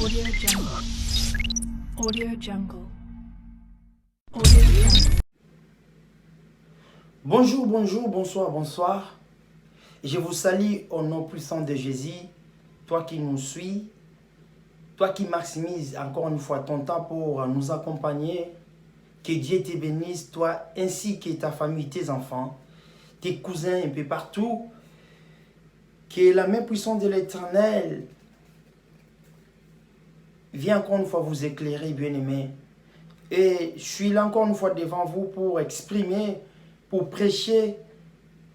Audio Jungle. Audio Jungle. Audio Jungle. Bonjour, bonjour, bonsoir, bonsoir. Je vous salue au nom puissant de Jésus. Toi qui nous suis, toi qui maximises encore une fois ton temps pour nous accompagner. Que Dieu te bénisse, toi ainsi que ta famille, tes enfants, tes cousins un peu partout. Que la main puissante de l'Éternel vienne encore une fois vous éclairer, bien-aimés. Et je suis là encore une fois devant vous pour exprimer, pour prêcher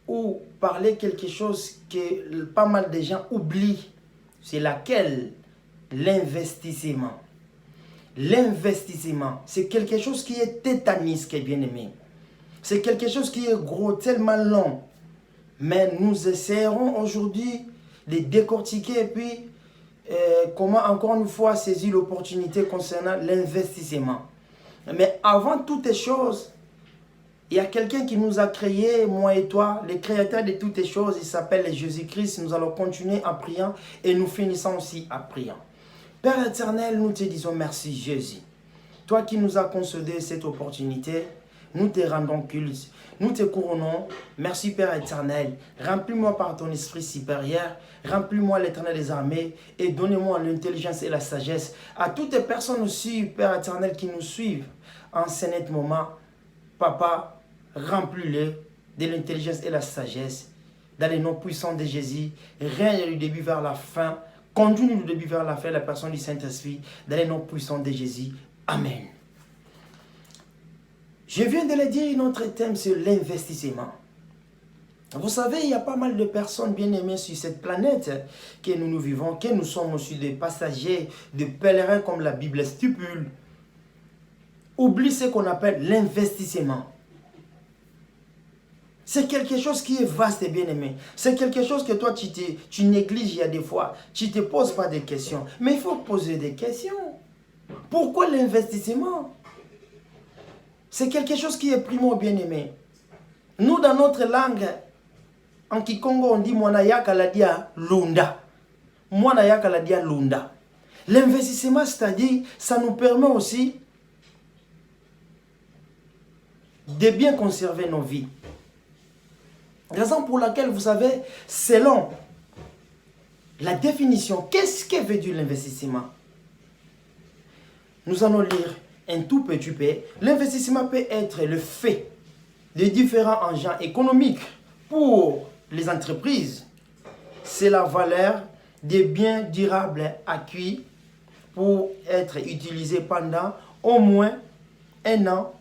ou parler quelque chose que pas mal de gens oublient. C'est laquelle? L'investissement. L'investissement, c'est quelque chose qui est tétanisque, bien-aimé. C'est quelque chose qui est gros, tellement long. Mais nous essaierons aujourd'hui de décortiquer et puis comment encore une fois saisir l'opportunité concernant l'investissement. Mais avant toutes les choses, il y a quelqu'un qui nous a créé, moi et toi, le créateur de toutes les choses. Il s'appelle Jésus-Christ. Nous allons continuer en priant et nous finissons aussi en priant. Père éternel, nous te disons merci Jésus. Toi qui nous as concédé cette opportunité, nous te rendons culte. Nous te couronnons. Merci Père éternel. Remplis-moi par ton esprit supérieur. Remplis-moi l'éternel des armées. Et donnez-moi l'intelligence et la sagesse. À toutes les personnes aussi, Père éternel, qui nous suivent en ce net moment. Papa, remplis-les de l'intelligence et la sagesse. Dans les noms puissants de Jésus. Règne du début vers la fin. Conduis-nous du début vers la fin, la personne du Saint-Esprit, dans les noms puissants de Jésus. Amen. Je viens de le dire, notre thème, c'est l'investissement. Vous savez, il y a pas mal de personnes bien aimées sur cette planète que nous vivons, que nous sommes aussi des passagers, des pèlerins, comme la Bible stipule. Oublie ce qu'on appelle l'investissement. C'est quelque chose qui est vaste et bien aimé. C'est quelque chose que toi, tu négliges il y a des fois. Tu ne te poses pas de questions. Mais il faut poser des questions. Pourquoi l'investissement? C'est quelque chose qui est primo bien aimé. Nous, dans notre langue, en Kikongo, on dit « Mwana kaladia lunda ». Mwana kaladia lunda. L'investissement, c'est-à-dire, ça nous permet aussi de bien conserver nos vies. Raison pour laquelle, vous savez, selon la définition, qu'est-ce que veut dire l'investissement? Nous allons lire un tout petit peu. L'investissement peut être le fait de différents engins économiques pour les entreprises. C'est la valeur des biens durables acquis pour être utilisés pendant au moins un an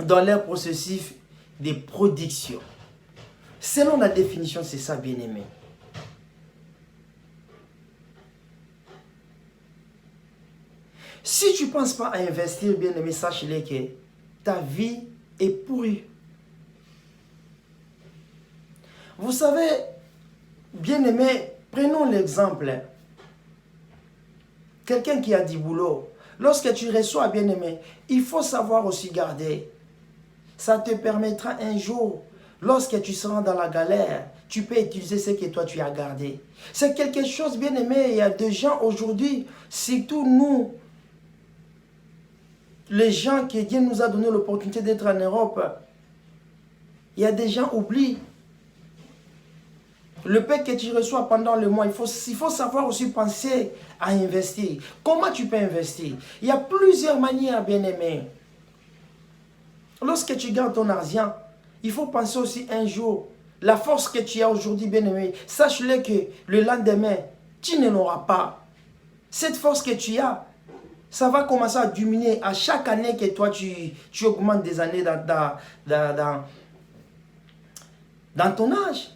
dans leur processus de production. Selon la définition, c'est ça, bien-aimé. Si tu ne penses pas à investir, bien-aimé, sache-le que ta vie est pourrie. Vous savez, bien-aimé, prenons l'exemple. Quelqu'un qui a du boulot, lorsque tu reçois, bien-aimé, il faut savoir aussi garder. Ça te permettra un jour, lorsque tu seras dans la galère, tu peux utiliser ce que toi tu as gardé. C'est quelque chose, bien aimé. Il y a des gens aujourd'hui, surtout nous, les gens que Dieu nous a donné l'opportunité d'être en Europe, il y a des gens oublient. Le paie que tu reçois pendant le mois, il faut savoir aussi penser à investir. Comment tu peux investir? Il y a plusieurs manières, bien aimé. Lorsque tu gardes ton argent, il faut penser aussi un jour, la force que tu as aujourd'hui, bien-aimé, sache-le que le lendemain, tu ne l'auras pas. Cette force que tu as, ça va commencer à diminuer à chaque année que toi, tu augmentes des années dans ton âge.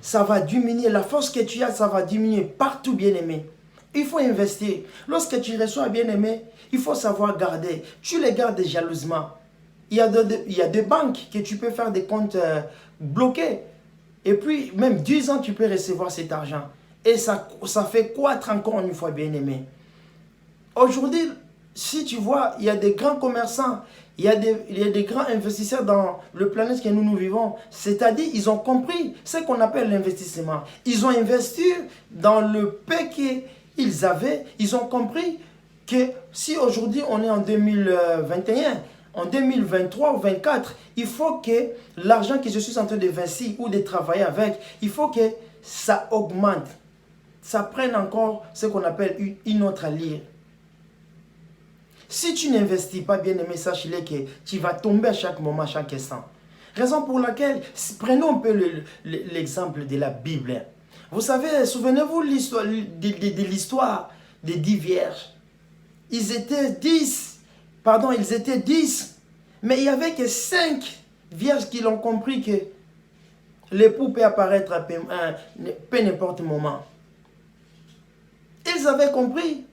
Ça va diminuer, la force que tu as, ça va diminuer partout, bien-aimé. Il faut investir. Lorsque tu reçois, bien-aimé, il faut savoir garder. Tu les gardes jalousement. Il y a des banques que tu peux faire des comptes bloqués. Et puis, même 10 ans, tu peux recevoir cet argent. Et ça fait croître encore une fois, bien-aimé. Aujourd'hui, si tu vois, il y a des grands commerçants, il y a des grands investisseurs dans le planète que nous vivons. C'est-à-dire, ils ont compris ce qu'on appelle l'investissement. Ils ont investi dans le paix Ils ont compris que si aujourd'hui on est en 2021, en 2023 ou 2024, il faut que l'argent que je suis en train d'investir ou de travailler avec, il faut que ça augmente. Ça prenne encore ce qu'on appelle une autre allure. Si tu n'investis pas, bien aimé, sache-le que tu vas tomber à chaque moment, à chaque instant. Raison pour laquelle, prenons un peu l'exemple de la Bible. Vous savez, souvenez-vous de l'histoire des 10 vierges. Ils étaient 10, mais il n'y avait que 5 vierges qui l'ont compris que l'époux peut apparaître à peu n'importe moment. Ils avaient compris.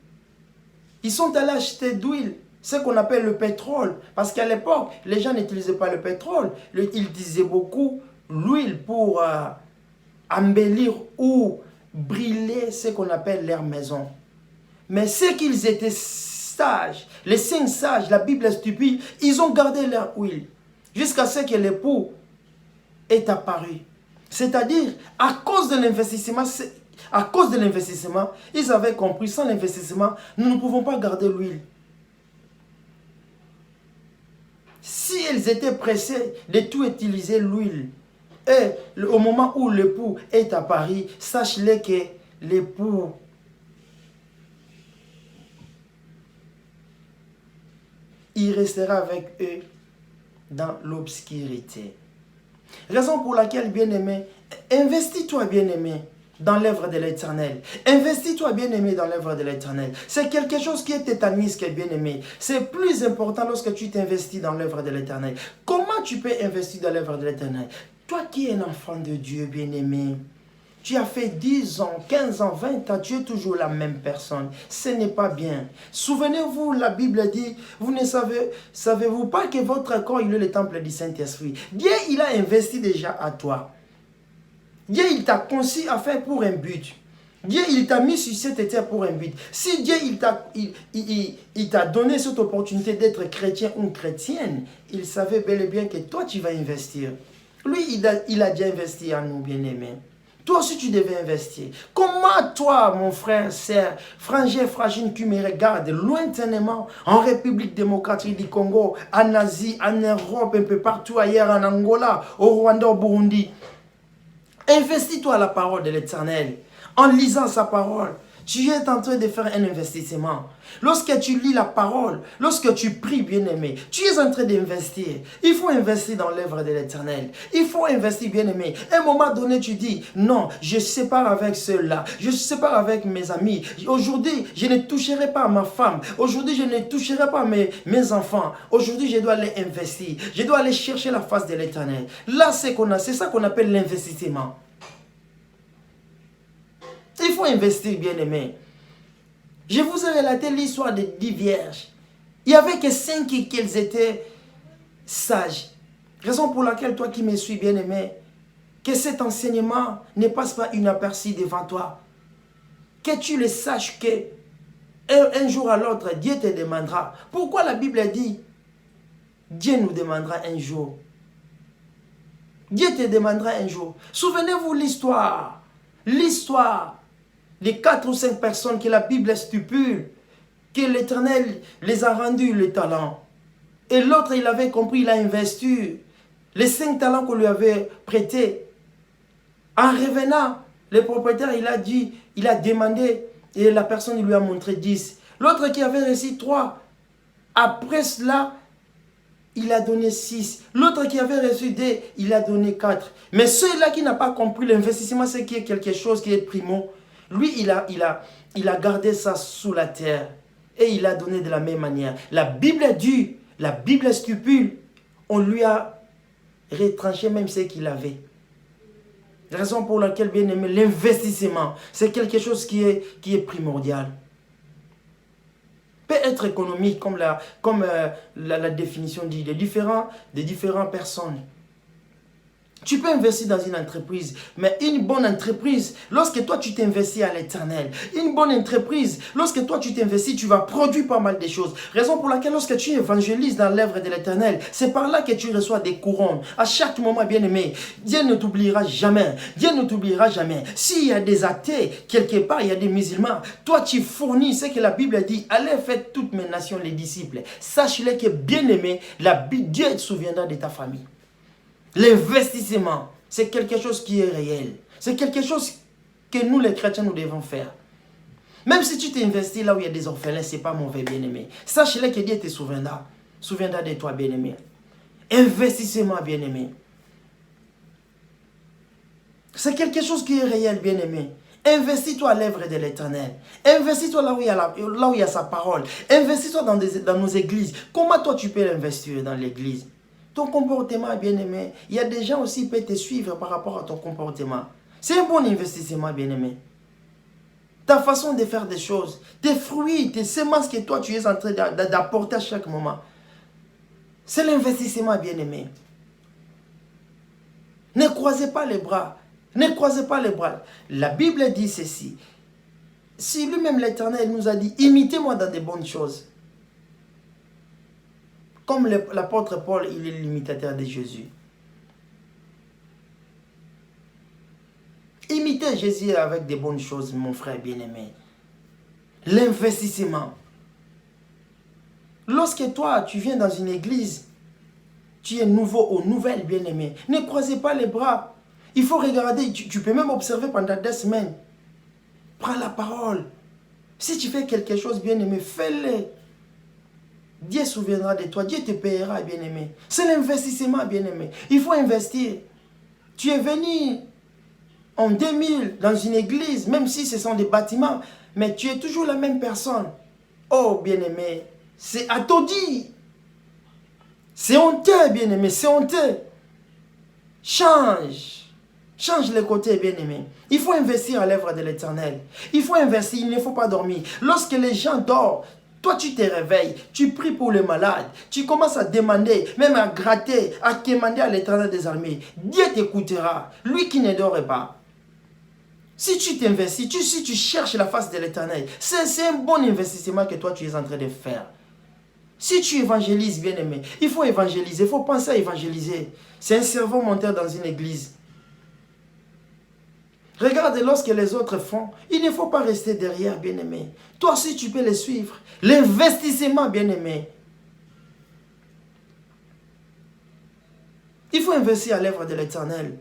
Ils sont allés acheter d'huile, ce qu'on appelle le pétrole. Parce qu'à l'époque, les gens n'utilisaient pas le pétrole. Ils utilisaient beaucoup l'huile pour embellir ou brûler ce qu'on appelle leur maison. Mais ceux qu'ils étaient sages, les 5 sages, la Bible est stupide, ils ont gardé leur huile. Jusqu'à ce que l'époux est apparu. C'est-à-dire, à cause de l'investissement, ils avaient compris, sans l'investissement, nous ne pouvons pas garder l'huile. Si ils étaient pressés de tout utiliser l'huile, et au moment où l'époux est apparu, sache-le que l'époux il restera avec eux dans l'obscurité. Raison pour laquelle, bien-aimé, investis-toi, bien-aimé, dans l'œuvre de l'Éternel. Investis-toi, bien-aimé, dans l'œuvre de l'Éternel. C'est quelque chose qui est tétanisque, bien-aimé. C'est plus important lorsque tu t'investis dans l'œuvre de l'Éternel. Comment tu peux investir dans l'œuvre de l'Éternel? Toi qui es un enfant de Dieu, bien-aimé, tu as fait 10 ans, 15 ans, 20 ans, tu es toujours la même personne. Ce n'est pas bien. Souvenez-vous, la Bible dit, vous ne savez-vous pas que votre corps, il est le temple du Saint-Esprit. Dieu, il a investi déjà à toi. Dieu, il t'a conçu à faire pour un but. Dieu, il t'a mis sur cette terre pour un but. Si Dieu, il t'a donné cette opportunité d'être chrétien ou chrétienne, il savait bel et bien que toi, tu vas investir. Lui, il a déjà investi en nous, bien-aimés. Toi aussi, tu devais investir. Comment toi, mon frère, sœur, frangin, fragile, tu me regardes lointainement en République démocratique du Congo, en Asie, en Europe, un peu partout ailleurs, en Angola, au Rwanda, au Burundi. Investis-toi à la parole de l'Éternel. En lisant sa parole, tu es en train de faire un investissement. Lorsque tu lis la parole, lorsque tu pries, bien-aimé, tu es en train d'investir. Il faut investir dans l'œuvre de l'Éternel. Il faut investir, bien-aimé. À un moment donné, tu dis, non, je sépare avec ceux-là. Je sépare avec mes amis. Aujourd'hui, je ne toucherai pas à ma femme. Aujourd'hui, je ne toucherai pas à mes enfants. Aujourd'hui, je dois aller investir. Je dois aller chercher la face de l'Éternel. Là, c'est ça qu'on appelle l'investissement. Il faut investir, bien-aimé. Je vous ai relaté l'histoire des 10 vierges. Il n'y avait que 5 qui étaient sages. Raison pour laquelle, toi qui me suis, bien-aimé, que cet enseignement ne passe pas inaperçu devant toi. Que tu le saches que un jour à l'autre, Dieu te demandera. Pourquoi la Bible dit, Dieu nous demandera un jour. Dieu te demandera un jour. Souvenez-vous l'histoire. L'histoire des 4 ou 5 personnes que la Bible stipule, que l'Éternel les a rendu le talent. Et l'autre, il avait compris, il a investi les 5 talents qu'on lui avait prêtés. En revenant, le propriétaire, il a demandé, et la personne il lui a montré 10. L'autre qui avait reçu 3, après cela, il a donné 6. L'autre qui avait reçu 2, il a donné 4. Mais celui-là qui n'a pas compris l'investissement, c'est qui est quelque chose qui est primo. Lui, il a gardé ça sous la terre. Et il a donné de la même manière. La Bible dit, la Bible stipule, on lui a retranché même ce qu'il avait. Raison pour laquelle, bien aimé, l'investissement, c'est quelque chose qui est primordial. Peut être économique, comme la définition dit, des différentes personnes. Tu peux investir dans une entreprise, mais une bonne entreprise, lorsque toi tu t'investis à l'éternel, une bonne entreprise, lorsque toi tu t'investis, tu vas produire pas mal de choses. Raison pour laquelle lorsque tu évangélises dans l'œuvre de l'éternel, c'est par là que tu reçois des couronnes. À chaque moment, bien-aimé, Dieu ne t'oubliera jamais. Dieu ne t'oubliera jamais. S'il y a des athées, quelque part, il y a des musulmans, toi tu fournis ce que la Bible dit, allez faire toutes mes nations les disciples. Sache-le que bien-aimé, Dieu se souviendra de ta famille. L'investissement, c'est quelque chose qui est réel. C'est quelque chose que nous, les chrétiens, nous devons faire. Même si tu t'investis là où il y a des orphelins, ce n'est pas mauvais, bien-aimé. Sache-le que Dieu te souviendra. Souviendra de toi, bien-aimé. Investissement, bien-aimé. C'est quelque chose qui est réel, bien-aimé. Investis-toi à l'œuvre de l'éternel. Investis-toi là où il y a sa parole. Investis-toi dans nos églises. Comment toi tu peux l'investir dans l'église? Ton comportement, bien-aimé. Il y a des gens aussi qui peuvent te suivre par rapport à ton comportement. C'est un bon investissement, bien-aimé. Ta façon de faire des choses, tes fruits, tes semences que toi tu es en train d'apporter à chaque moment. C'est l'investissement, bien-aimé. Ne croisez pas les bras. Ne croisez pas les bras. La Bible dit ceci. Si lui-même l'Éternel nous a dit, imitez-moi dans des bonnes choses. Comme l'apôtre Paul, il est l'imitateur de Jésus. Imitez Jésus avec des bonnes choses, mon frère bien-aimé. L'investissement. Lorsque toi, tu viens dans une église, tu es nouveau aux nouvelles, bien-aimé. Ne croisez pas les bras. Il faut regarder, tu peux même observer pendant 2 semaines. Prends la parole. Si tu fais quelque chose, bien-aimé, fais-le. Dieu se souviendra de toi. Dieu te payera, bien-aimé. C'est l'investissement, bien-aimé. Il faut investir. Tu es venu en 2000 dans une église, même si ce sont des bâtiments, mais tu es toujours la même personne. Oh, bien-aimé, c'est à te dire. C'est honteux, bien-aimé, c'est honteux. Change. Change les côtés, bien-aimé. Il faut investir à l'œuvre de l'Éternel. Il faut investir, il ne faut pas dormir. Lorsque les gens dorment, toi tu te réveilles, tu pries pour les malades, tu commences à demander, même à gratter, à demander à l'Éternel des armées. Dieu t'écoutera, lui qui ne dort pas. Si tu t'investis, si tu cherches la face de l'Éternel, c'est un bon investissement que toi tu es en train de faire. Si tu évangélises, bien-aimé, il faut évangéliser, il faut penser à évangéliser. C'est un servant monteur dans une église. Regarde lorsque les autres font, il ne faut pas rester derrière, bien-aimé. Toi aussi, tu peux les suivre. L'investissement, bien-aimé. Il faut investir à l'œuvre de l'Éternel.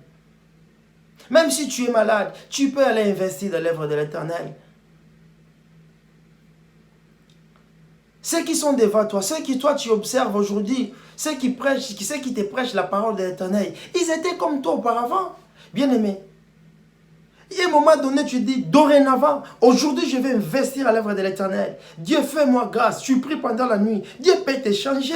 Même si tu es malade, tu peux aller investir dans l'œuvre de l'Éternel. Ceux qui sont devant toi, ceux qui toi tu observes aujourd'hui, ceux qui te prêchent la parole de l'Éternel, ils étaient comme toi auparavant, bien-aimé. Il y a un moment donné, tu dis, dorénavant, aujourd'hui je vais investir à l'œuvre de l'Éternel. Dieu, fais-moi grâce. Tu pries pendant la nuit. Dieu peut te changer.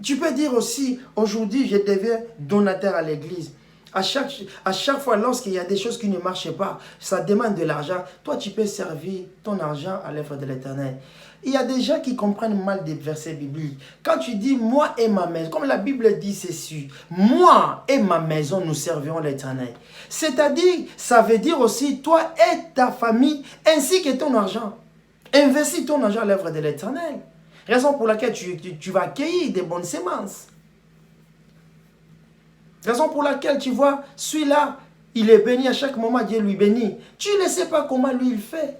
Tu peux dire aussi, aujourd'hui je deviens donateur à l'église. À chaque fois, lorsqu'il y a des choses qui ne marchent pas, ça demande de l'argent. Toi, tu peux servir ton argent à l'œuvre de l'Éternel. Il y a des gens qui comprennent mal des versets bibliques. Quand tu dis, moi et ma maison, comme la Bible dit ceci, moi et ma maison, nous servirons l'Éternel. C'est-à-dire, ça veut dire aussi, toi et ta famille, ainsi que ton argent. Investis ton argent à l'œuvre de l'Éternel. Raison pour laquelle tu vas accueillir des bonnes semences. Raison pour laquelle, tu vois, celui-là, il est béni à chaque moment, Dieu lui bénit. Tu ne sais pas comment lui il fait.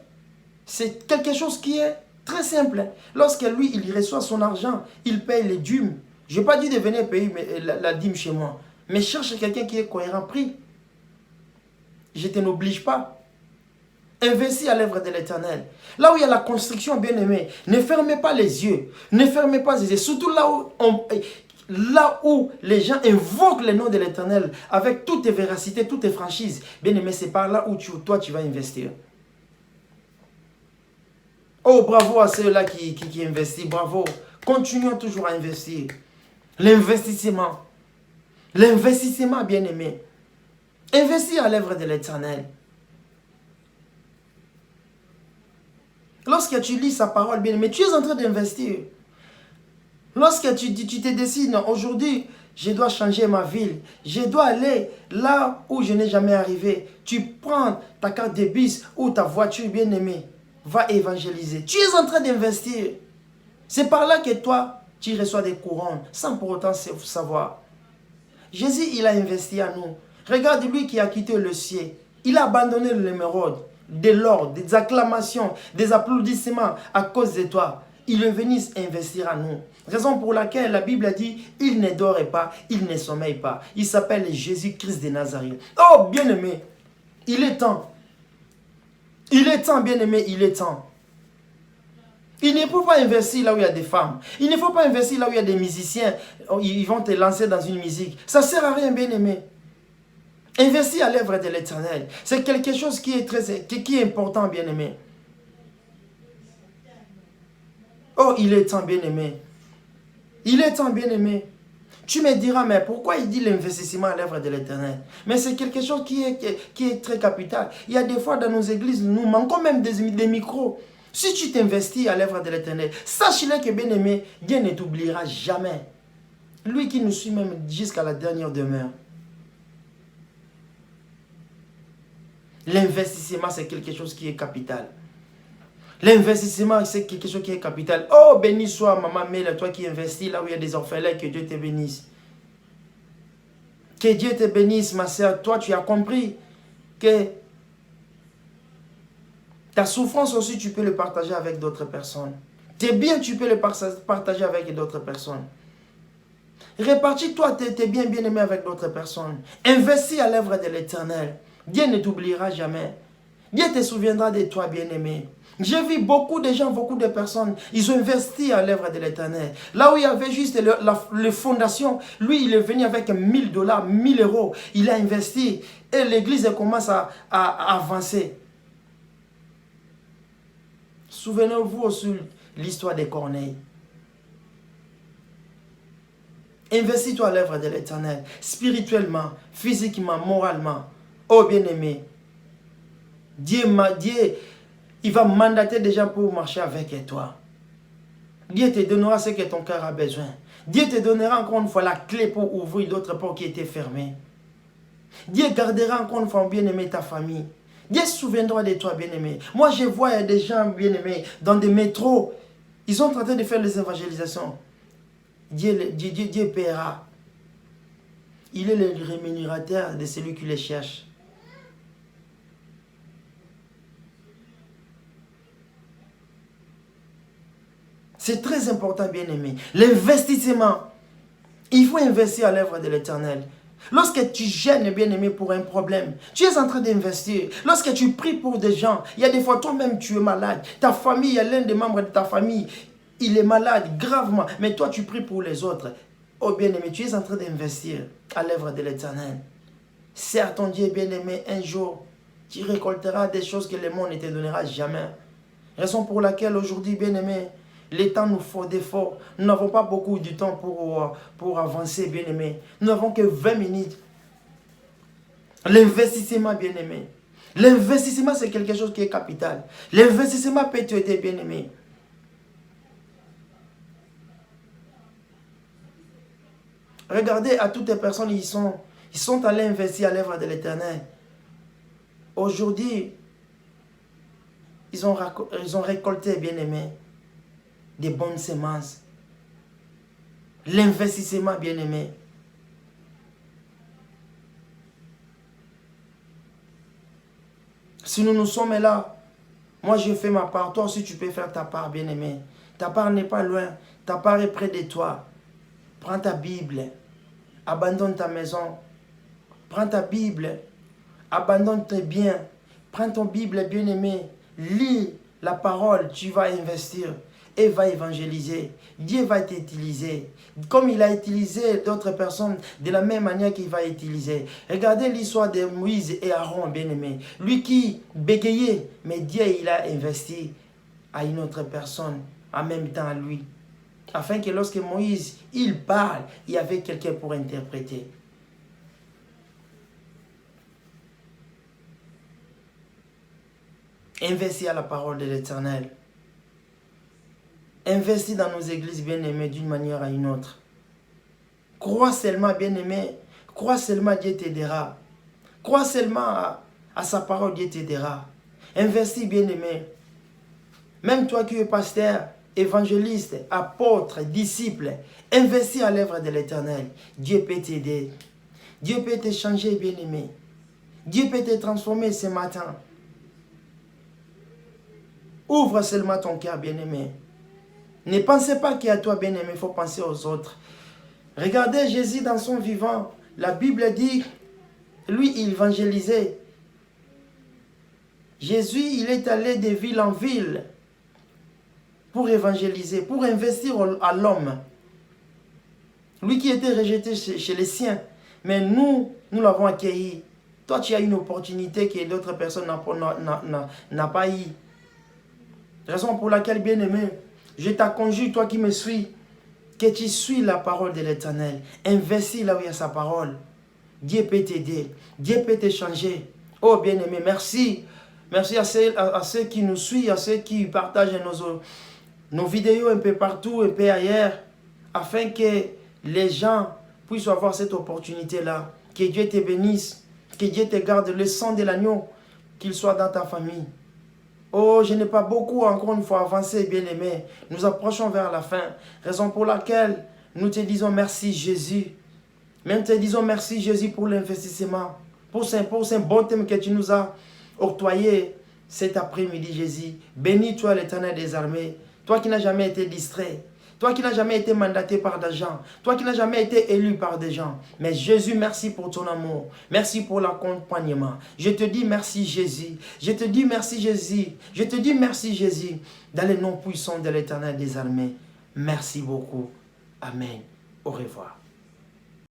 C'est quelque chose qui est très simple. Lorsque lui, il reçoit son argent, il paye les dîmes. Je n'ai pas dit de venir payer la dîme chez moi. Mais cherche quelqu'un qui est cohérent prix. Je ne t'oblige pas. Investis à l'œuvre de l'Éternel. Là où il y a la construction, bien-aimé, ne fermez pas les yeux. Ne fermez pas les yeux. Surtout là où les gens invoquent le nom de l'Éternel avec toute véracité, toute franchise. Bien-aimé, c'est par là où toi tu vas investir. Oh, bravo à ceux-là qui investissent. Bravo. Continuons toujours à investir. L'investissement. L'investissement, bien-aimé. Investir à l'œuvre de l'Éternel. Lorsque tu lis sa parole, bien-aimé, tu es en train d'investir. Lorsque tu te décides, aujourd'hui, je dois changer ma ville, je dois aller là où je n'ai jamais arrivé. Tu prends ta carte de bus ou ta voiture bien-aimée, va évangéliser. Tu es en train d'investir. C'est par là que toi, tu reçois des couronnes, sans pour autant savoir. Jésus, il a investi à nous. Regarde lui qui a quitté le ciel. Il a abandonné l'émeraude, de l'or, des acclamations, des applaudissements à cause de toi. Il est venu investir à nous. Raison pour laquelle la Bible a dit, il ne dort pas, il ne sommeille pas. Il s'appelle Jésus-Christ de Nazareth. Oh, bien-aimé, il est temps. Il est temps, bien-aimé, il est temps. Il ne faut pas investir là où il y a des femmes. Il ne faut pas investir là où il y a des musiciens. Ils vont te lancer dans une musique. Ça ne sert à rien, bien-aimé. Investir à l'œuvre de l'Éternel, c'est quelque chose qui est important, bien-aimé. Oh, il est temps, bien-aimé. Il est temps, bien-aimé. Tu me diras, mais pourquoi il dit l'investissement à l'œuvre de l'Éternel? Mais c'est quelque chose qui est très capital. Il y a des fois dans nos églises, nous manquons même des micros. Si tu t'investis à l'œuvre de l'Éternel, sache-le que, bien-aimé, Dieu ne t'oubliera jamais. Lui qui nous suit même jusqu'à la dernière demeure. L'investissement, c'est quelque chose qui est capital. L'investissement, c'est quelque chose qui est capital. Oh, béni soit maman Mel, toi qui investis là où il y a des orphelins, que Dieu te bénisse. Que Dieu te bénisse, ma soeur. Toi, tu as compris que ta souffrance aussi, tu peux le partager avec d'autres personnes. Tes biens, tu peux le partager avec d'autres personnes. Répartis-toi tes biens bien-aimés avec d'autres personnes. Investis à l'œuvre de l'Éternel. Dieu ne t'oubliera jamais. Dieu te souviendra de toi, bien-aimé. J'ai vu beaucoup de gens, beaucoup de personnes, ils ont investi à l'œuvre de l'Éternel. Là où il y avait juste les fondations, lui, il est venu avec $1000, 1000 euros. Il a investi et l'église commence à avancer. Souvenez-vous aussi l'histoire des Corneilles. Investis-toi à l'œuvre de l'Éternel, spirituellement, physiquement, moralement. Oh bien-aimé, Dieu, il va mandater des gens pour marcher avec toi. Dieu te donnera ce que ton cœur a besoin. Dieu te donnera encore une fois la clé pour ouvrir d'autres portes qui étaient fermées. Dieu gardera encore une fois, bien-aimé, ta famille. Dieu se souviendra de toi, bien-aimé. Moi, je vois des gens, bien-aimés, dans des métros. Ils sont en train de faire les évangélisations. Dieu paiera. Il est le rémunérateur de celui qui les cherche. C'est très important, bien-aimé. L'investissement. Il faut investir à l'œuvre de l'Éternel. Lorsque tu gênes, bien-aimé, pour un problème, tu es en train d'investir. Lorsque tu pries pour des gens, il y a des fois toi-même tu es malade. Ta famille, il y a l'un des membres de ta famille, il est malade gravement. Mais toi, tu pries pour les autres. Oh bien-aimé, tu es en train d'investir à l'œuvre de l'Éternel. Sers ton Dieu, bien-aimé, un jour, tu récolteras des choses que le monde ne te donnera jamais. Raison pour laquelle aujourd'hui, bien-aimé, les temps nous font défaut. Nous n'avons pas beaucoup de temps pour avancer, bien-aimé. Nous n'avons que 20 minutes. L'investissement, bien-aimé. L'investissement, c'est quelque chose qui est capital. L'investissement peut t'aider, bien-aimé. Regardez à toutes les personnes, ils sont allés investir à l'œuvre de l'Éternel. Aujourd'hui, ils ont récolté, bien-aimé, des bonnes semences. L'investissement, bien-aimé. Si nous sommes là, moi je fais ma part, toi aussi tu peux faire ta part, bien-aimé. Ta part n'est pas loin, ta part est près de toi. Prends ta Bible, abandonne ta maison. Prends ta Bible, abandonne tes biens. Prends ton Bible, bien-aimé. Lis la parole, tu vas investir et va évangéliser. Dieu va t'utiliser. Comme il a utilisé d'autres personnes, de la même manière qu'il va utiliser. Regardez l'histoire de Moïse et Aaron, bien-aimé. Lui qui bégayait, mais Dieu, il a investi à une autre personne en même temps à lui. Afin que lorsque Moïse, il parle, il y avait quelqu'un pour interpréter. Investis à la parole de l'Éternel. Investis dans nos églises bien-aimées d'une manière à une autre. Crois seulement, bien-aimé. Crois seulement, Dieu t'aidera. Crois seulement à sa parole, Dieu t'aidera. Investis, bien-aimé. Même toi qui es pasteur, évangéliste, apôtre, disciple, investis à l'œuvre de l'Éternel. Dieu peut t'aider. Dieu peut te changer, bien-aimé. Dieu peut te transformer ce matin. Ouvre seulement ton cœur, bien-aimé. Ne pensez pas qu'à toi, bien-aimé, il faut penser aux autres. Regardez Jésus dans son vivant. La Bible dit, lui, il évangélisait. Jésus, il est allé de ville en ville pour évangéliser, pour investir à l'homme. Lui qui était rejeté chez les siens. Mais nous l'avons accueilli. Toi, tu as une opportunité que d'autres personnes n'ont pas eu. Raison pour laquelle, bien-aimé, je t'acconjure, toi qui me suis, que tu suis la parole de l'Éternel. Investis là où il y a sa parole. Dieu peut t'aider. Dieu peut te changer. Oh, bien-aimé, merci. Merci à ceux qui nous suivent, à ceux qui partagent nos vidéos un peu partout, un peu ailleurs, afin que les gens puissent avoir cette opportunité-là. Que Dieu te bénisse. Que Dieu te garde le sang de l'agneau, qu'il soit dans ta famille. Oh, je n'ai pas beaucoup encore une fois avancé, bien-aimé. Nous approchons vers la fin. Raison pour laquelle nous te disons merci Jésus. Même te disons merci Jésus pour l'investissement. Pour ce bon thème que tu nous as octroyé cet après-midi, Jésus. Bénis-toi l'Éternel des armées. Toi qui n'as jamais été distrait. Toi qui n'as jamais été mandaté par des gens. Toi qui n'as jamais été élu par des gens. Mais Jésus, merci pour ton amour. Merci pour l'accompagnement. Je te dis merci Jésus. Je te dis merci Jésus. Je te dis merci Jésus. Dans le nom puissant de l'Éternel des armées. Merci beaucoup. Amen. Au revoir.